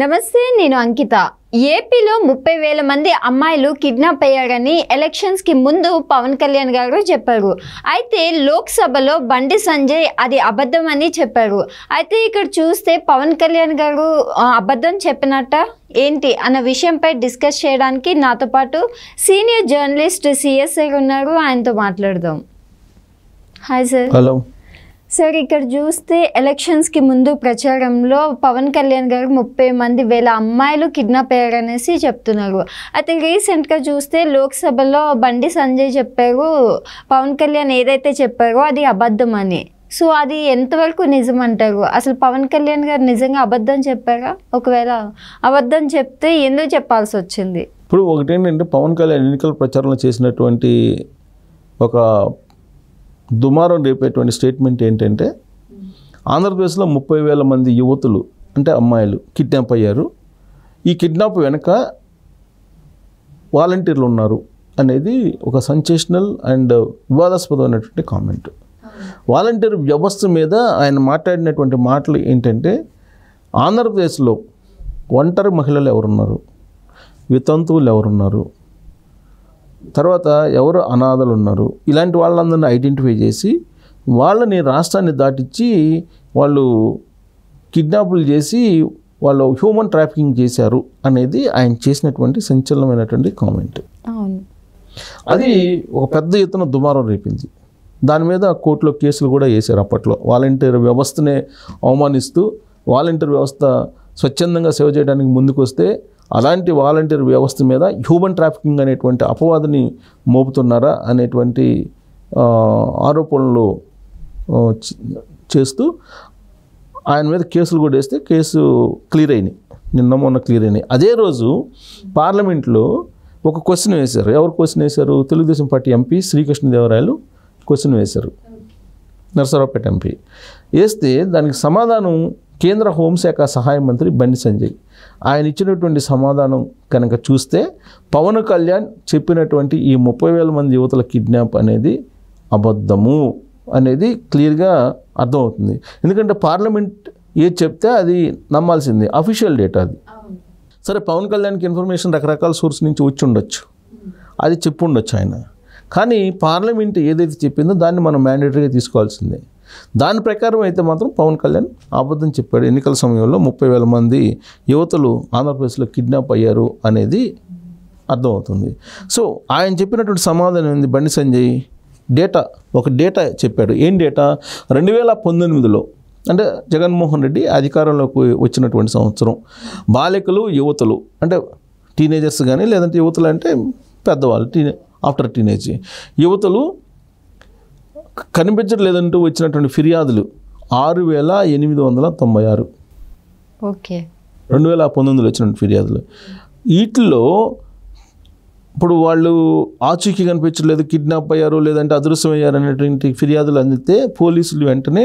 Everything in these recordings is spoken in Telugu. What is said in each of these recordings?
నమస్తే, నేను అంకిత. ఏపీలో 30,000 మంది అమ్మాయిలు కిడ్నాప్ అయ్యారని ఎలక్షన్స్కి ముందు పవన్ కళ్యాణ్ గారు చెప్పారు. అయితే లోక్సభలో బండి సంజయ్ అది అబద్ధం అని చెప్పారు. అయితే ఇక్కడ చూస్తే పవన్ కళ్యాణ్ గారు అబద్ధం చెప్పినట్ట ఏంటి అన్న విషయంపై డిస్కస్ చేయడానికి నాతో పాటు సీనియర్ జర్నలిస్ట్ సిఎస్ఐ ఉన్నారు. ఆయనతో మాట్లాడదాం. Hi sir. హలో సార్, ఇక్కడ చూస్తే ఎలక్షన్స్కి ముందు ప్రచారంలో పవన్ కళ్యాణ్ గారు 30,000 అమ్మాయిలు కిడ్నాప్ అయ్యారనేసి చెప్తున్నారు. అయితే రీసెంట్గా చూస్తే లోక్సభలో బండి సంజయ్ చెప్పారు పవన్ కళ్యాణ్ ఏదైతే చెప్పారో అది అబద్ధం అని. సో అది ఎంతవరకు నిజం అంటారు? అసలు పవన్ కళ్యాణ్ గారు నిజంగా అబద్ధం చెప్పారా? ఒకవేళ అబద్ధం చెప్తే ఎందుకు చెప్పాల్సి వచ్చింది? ఇప్పుడు ఒకటేంటంటే పవన్ కళ్యాణ్ ఎన్నికల ప్రచారంలో చేసినటువంటి ఒక దుమారం రేపేటువంటి స్టేట్మెంట్ ఏంటంటే ఆంధ్రప్రదేశ్లో 30,000 మంది యువతులు అంటే అమ్మాయిలు కిడ్నాప్ అయ్యారు. ఈ కిడ్నాప్ వెనక వాలంటీర్లు ఉన్నారు అనేది ఒక సెన్సేషనల్ అండ్ వివాదాస్పదమైనటువంటి కామెంట్. వాలంటీర్ వ్యవస్థ మీద ఆయన మాట్లాడినటువంటి మాటలు ఏంటంటే ఆంధ్రప్రదేశ్లో ఒంటరి మహిళలు ఎవరున్నారు, వితంతువులు ఎవరున్నారు, తర్వాత ఎవరు అనాథలు ఉన్నారు, ఇలాంటి వాళ్ళందరినీ ఐడెంటిఫై చేసి వాళ్ళని రాష్ట్రాన్ని దాటించి వాళ్ళు కిడ్నాపులు చేసి వాళ్ళు హ్యూమన్ ట్రాఫికింగ్ చేశారు అనేది ఆయన చేసినటువంటి సంచలనమైనటువంటి కామెంట్. అది ఒక పెద్ద ఎత్తున దుమారం రేపింది. దాని మీద కోర్టులో కేసులు కూడా వేశారు. అప్పట్లో వాలంటీర్ వ్యవస్థనే అవమానిస్తూ వాలంటీర్ వ్యవస్థ స్వచ్ఛందంగా సేవ చేయడానికి ముందుకు వస్తే అలాంటి వాలంటీర్ వ్యవస్థ మీద హ్యూమన్ ట్రాఫికింగ్ అనేటువంటి అపవాదుని మోపుతున్నారా అనేటువంటి ఆరోపణలు చేస్తూ ఆయన మీద కేసులు కూడా వేస్తే కేసు క్లియర్ అయినాయి. మొన్న క్లియర్ అయినాయి. అదే రోజు పార్లమెంట్లో ఒక క్వశ్చన్ వేశారు. ఎవరు క్వశ్చన్ వేశారు? Telugu Desam party MP Srikrishnadevarayalu question వేశారు, నరసరావుపేట ఎంపీ. వేస్తే దానికి సమాధానం కేంద్ర హోంశాఖ సహాయ మంత్రి బండి సంజయ్. ఆయన ఇచ్చినటువంటి సమాధానం కనుక చూస్తే పవన్ కళ్యాణ్ చెప్పినటువంటి ఈ 30,000 మంది యువతల కిడ్నాప్ అనేది అబద్ధము అనేది క్లియర్గా అర్థమవుతుంది. ఎందుకంటే పార్లమెంట్ ఏది చెప్తే అది నమ్మాల్సింది, అఫీషియల్ డేటా అది. సరే, పవన్ కళ్యాణ్కి ఇన్ఫర్మేషన్ రకరకాల సోర్స్ నుంచి వచ్చి ఉండొచ్చు, అది చెప్పు ఉండొచ్చు ఆయన. కానీ పార్లమెంట్ ఏదైతే చెప్పిందో దాన్ని మనం మ్యాండేటరీగా తీసుకోవాల్సిందే. దాని ప్రకారం అయితే మాత్రం పవన్ కళ్యాణ్ అబద్ధం చెప్పాడు. ఎన్నికల సమయంలో 30,000 మంది యువతలు ఆంధ్రప్రదేశ్లో కిడ్నాప్ అయ్యారు అనేది అర్థమవుతుంది. సో ఆయన చెప్పినటువంటి సమాధానం ఏంది? బండి సంజయ్ ఒక డేటా చెప్పాడు. ఏం డేటా? 2019లో అంటే జగన్మోహన్ రెడ్డి అధికారంలోకి వచ్చినటువంటి సంవత్సరం బాలికలు యువతలు అంటే టీనేజర్స్ కానీ లేదంటే యువతలు అంటే పెద్దవాళ్ళు ఆఫ్టర్ టీనేజ్ యువతలు కనిపించట్లేదంటూ వచ్చినటువంటి ఫిర్యాదులు 6,896. ఓకే, 2019లో వచ్చినటువంటి ఫిర్యాదులు. వీటిలో ఇప్పుడు వాళ్ళు ఆచూకీ కనిపించట్లేదు, కిడ్నాప్ అయ్యారు లేదంటే అదృశ్యమయ్యారు అనేటువంటి ఫిర్యాదులు అందితే పోలీసులు వెంటనే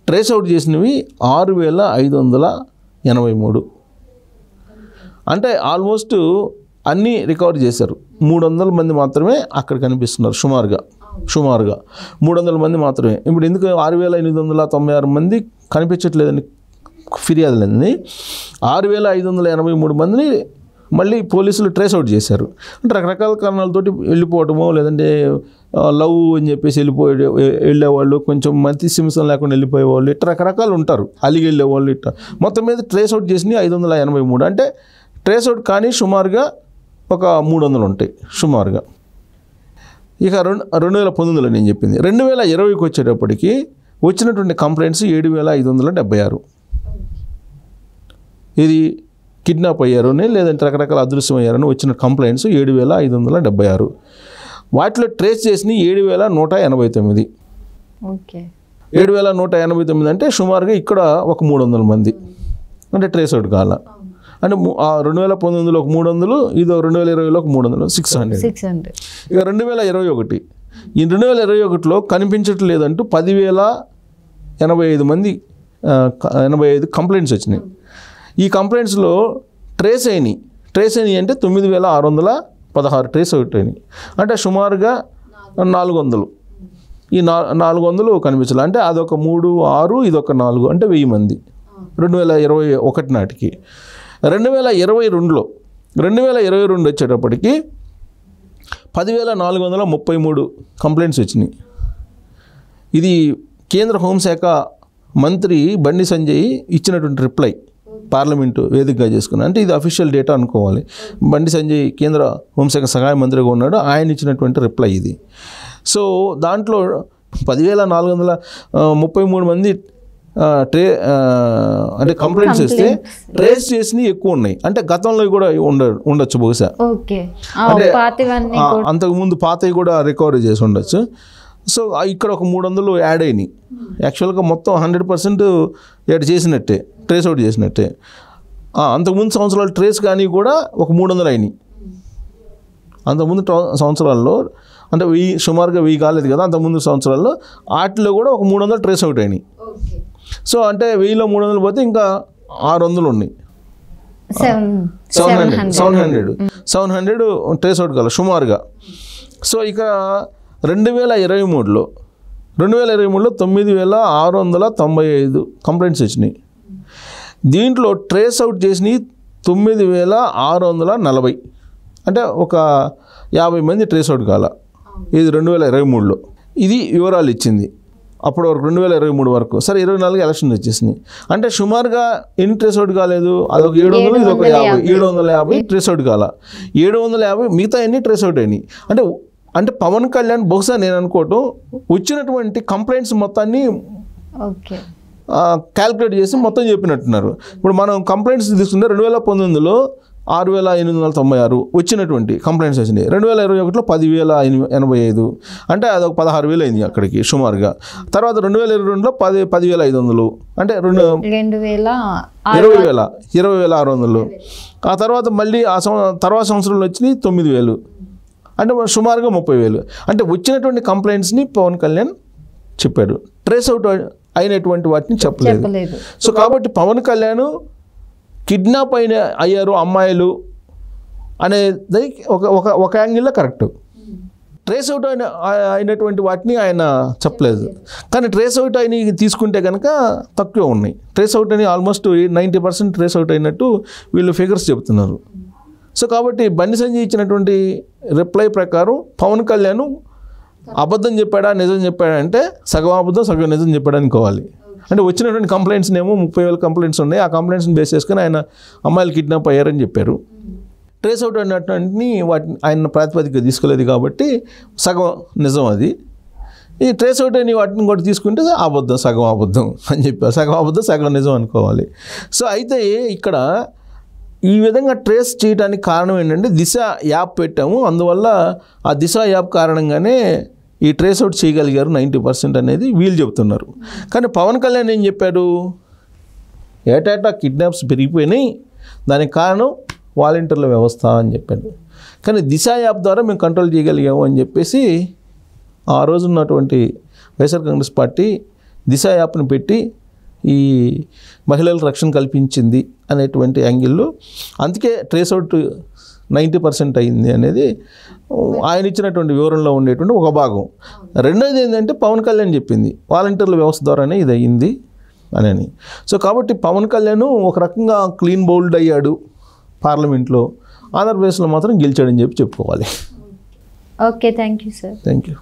ట్రేస్ అవుట్ చేసినవి 6,583. అంటే ఆల్మోస్ట్ అన్నీ రికవర్ చేశారు. 300 మంది మాత్రమే అక్కడ కనిపిస్తున్నారు. సుమారుగా 300 మంది మాత్రమే. ఇప్పుడు ఎందుకు 6,896 మంది కనిపించట్లేదని ఫిర్యాదులన్నీ 6,583 మందిని మళ్ళీ పోలీసులు ట్రేస్ అవుట్ చేశారు. అంటే రకరకాల కారణాలతోటి వెళ్ళిపోవటమో లేదంటే లవ్ అని చెప్పేసి వెళ్ళేవాళ్ళు, కొంచెం మంచి సింసం లేకుండా వెళ్ళిపోయేవాళ్ళు, ఇట్లా రకరకాలు ఉంటారు. అలిగి వెళ్ళేవాళ్ళు, ఇట్లా మొత్తం మీద ట్రేస్ అవుట్ చేసినవి 583. అంటే ట్రేస్ అవుట్ కానీ సుమారుగా ఒక 300 ఉంటాయి సుమారుగా. ఇక 2019లో నేను చెప్పింది. 2020కి వచ్చేటప్పటికి వచ్చినటువంటి కంప్లైంట్స్ 7,576. ఇది కిడ్నాప్ అయ్యారని లేదంటే రకరకాల అదృశ్యం అయ్యారని వచ్చిన కంప్లైంట్స్ 7,576. వాటిలో ట్రేస్ చేసిన 7,189. ఓకే, 7,189 అంటే సుమారుగా ఇక్కడ ఒక 300 మంది అంటే ట్రేస్ అవుట్ కాల. అంటే 2019లో ఒక 300, ఇదో 2020లో ఒక 300, 600. ఇక 2021 ఈ 2021లో కనిపించట్లేదంటూ 10,085 మంది 85 కంప్లైంట్స్ వచ్చినాయి. ఈ కంప్లైంట్స్లో ట్రేస్ అయినాయి అంటే 9,616 ట్రేస్ అవుట్ అయినాయి. అంటే సుమారుగా 400. ఈ 400 కనిపించాలి. అంటే అదొక 3, 6, ఇదొక 4, అంటే 1000 మంది 2021 నాటికి. 2022 వచ్చేటప్పటికి 10,433 కంప్లైంట్స్ వచ్చినాయి. ఇది కేంద్ర హోంశాఖ మంత్రి బండి సంజయ్ ఇచ్చినటువంటి రిప్లై పార్లమెంటు వేదికగా చేసుకుని, అంటే ఇది అఫీషియల్ డేటా అనుకోవాలి. బండి సంజయ్ కేంద్ర హోంశాఖ సహాయ మంత్రిగా ఉన్నాడు, ఆయన ఇచ్చినటువంటి రిప్లై ఇది. సో దాంట్లో 10,433 మంది అంటే కంప్లైంట్స్ వస్తే ట్రేస్ చేసినవి ఎక్కువ ఉన్నాయి. అంటే గతంలో కూడా ఉండొచ్చు బహుశా, అంటే అంతకుముందు పాతవి కూడా రికవరీ చేసి ఉండొచ్చు. సో ఇక్కడ ఒక 300 యాడ్ అయినాయి. యాక్చువల్గా మొత్తం 100% యాడ్ చేసినట్టే, ట్రేస్ అవుట్ చేసినట్టే. అంతకుముందు సంవత్సరాలు ట్రేస్ కానీ కూడా ఒక 300 అయినాయి. అంతకుముందు సంవత్సరాల్లో అంటే సుమారుగా 1000 కాలేదు కదా, అంతకుముందు సంవత్సరాల్లో వాటిలో కూడా ఒక 300 ట్రేస్ అవుట్ అయినాయి. సో అంటే 1000లో 300 పోతే ఇంకా 600 ఉన్నాయి. 700 ట్రేస్ అవుట్ కావాలి సుమారుగా. సో ఇక 2023లో 9,695 కంప్లైంట్స్ వచ్చినాయి. దీంట్లో ట్రేస్ అవుట్ చేసినవి 9,640, అంటే ఒక 50 మంది ట్రేస్ అవుట్ కాల. ఇది 2023లో. ఇది వివరాలు ఇచ్చింది అప్పటి వరకు 2023 వరకు. సరే 24 ఎలక్షన్ వచ్చేసినాయి. అంటే సుమారుగా ఎన్ని ట్రేస్ అవుట్ కాలేదు, అదొక 700, ఇది ఒక 50, 750 ట్రేస్ అవుట్ కాల. 750 మిగతా ఎన్ని ట్రేస్ అవుట్ అయినాయి. అంటే పవన్ కళ్యాణ్ బహుశా నేను అనుకోవటం వచ్చినటువంటి కంప్లైంట్స్ మొత్తాన్ని క్యాల్కులేట్ చేసి మొత్తం చెప్పినట్టున్నారు. ఇప్పుడు మనం కంప్లైంట్స్ తీసుకుంటే 2019లో 6,896 వచ్చినటువంటి కంప్లైంట్స్ వచ్చినాయి. 2021లో 10,085, అంటే అదొక 16,000 అయింది అక్కడికి సుమారుగా. తర్వాత 2022లో 10,500, అంటే 20,600. ఆ తర్వాత మళ్ళీ తర్వాత సంవత్సరంలో వచ్చినాయి 9,000, అంటే సుమారుగా 30,000. అంటే వచ్చినటువంటి కంప్లైంట్స్ని పవన్ కళ్యాణ్ చెప్పాడు, ట్రేస్ అవుట్ అయినటువంటి వాటిని చెప్పలేదు. సో కాబట్టి పవన్ కళ్యాణ్ కిడ్నాప్ అయ్యారు అమ్మాయిలు అనేది ఒక యాంగిల్లో కరెక్ట్. ట్రేస్ అవుట్ అయినటువంటి వాటిని ఆయన చెప్పలేదు. కానీ ట్రేస్ అవుట్ అయిన తీసుకుంటే కనుక తక్కువ ఉన్నాయి. ట్రేస్ అవుట్ అని ఆల్మోస్ట్ 90% ట్రేస్ అవుట్ అయినట్టు వీళ్ళు ఫిగర్స్ చెబుతున్నారు. సో కాబట్టి బండి సంజయ్ ఇచ్చినటువంటి రిప్లై ప్రకారం పవన్ కళ్యాణ్ అబద్ధం చెప్పాడా నిజం చెప్పాడా అంటే సగం అబద్ధం సగం నిజం చెప్పాడా అనుకోవాలి. అంటే వచ్చినటువంటి కంప్లైంట్స్ ఏమో 30,000 కంప్లైంట్స్ ఉన్నాయి. ఆ కంప్లైంట్స్ని బేస్ చేసుకుని ఆయన అమ్మాయిలు కిడ్నాప్ అయ్యారని చెప్పారు. ట్రేస్ అవుట్ అయినటువంటి వాటిని ఆయన ప్రాతిపదికగా తీసుకోలేదు కాబట్టి సగం నిజం అది. ఈ ట్రేస్ అవుట్ అయిన వాటిని కూడా తీసుకుంటే అబద్ధం సగం అబద్ధం అని చెప్పారు. సగం అబద్ధం సగం నిజం అనుకోవాలి. సో అయితే ఇక్కడ ఈ విధంగా ట్రేస్ చేయడానికి కారణం ఏంటంటే దిశ యాప్ పెట్టాము, అందువల్ల ఆ దిశ యాప్ కారణంగానే ఈ ట్రేస్ అవుట్ చేయగలిగారు 90% అనేది వీళ్ళు చెబుతున్నారు. కానీ పవన్ కళ్యాణ్ ఏం చెప్పాడు, ఏటేటా కిడ్నాప్స్ పెరిగిపోయినాయి, దానికి కారణం వాలంటీర్ల వ్యవస్థ అని చెప్పాడు. కానీ దిశ యాప్ ద్వారా మేము కంట్రోల్ చేయగలిగాము అని చెప్పేసి ఆ రోజు ఉన్నటువంటి వైఎస్ఆర్ కాంగ్రెస్ పార్టీ దిశ యాప్ని పెట్టి ఈ మహిళలకు రక్షణ కల్పించింది అనేటువంటి యాంగిల్లో, అందుకే ట్రేస్ అవుట్ 90% అయింది అనేది ఆయన ఇచ్చినటువంటి వివరంలో ఉండేటువంటి ఒక భాగం. రెండోది ఏంటంటే పవన్ కళ్యాణ్ చెప్పింది వాలంటీర్ల వ్యవస్థ ద్వారానే ఇది అయ్యింది అని. సో కాబట్టి పవన్ కళ్యాణ్ ఒక రకంగా క్లీన్ బౌల్డ్ అయ్యాడు పార్లమెంట్లో, ఆంధ్రప్రదేశ్లో మాత్రం గెలిచాడని చెప్పుకోవాలి. Okay, thank you sir. Thank you.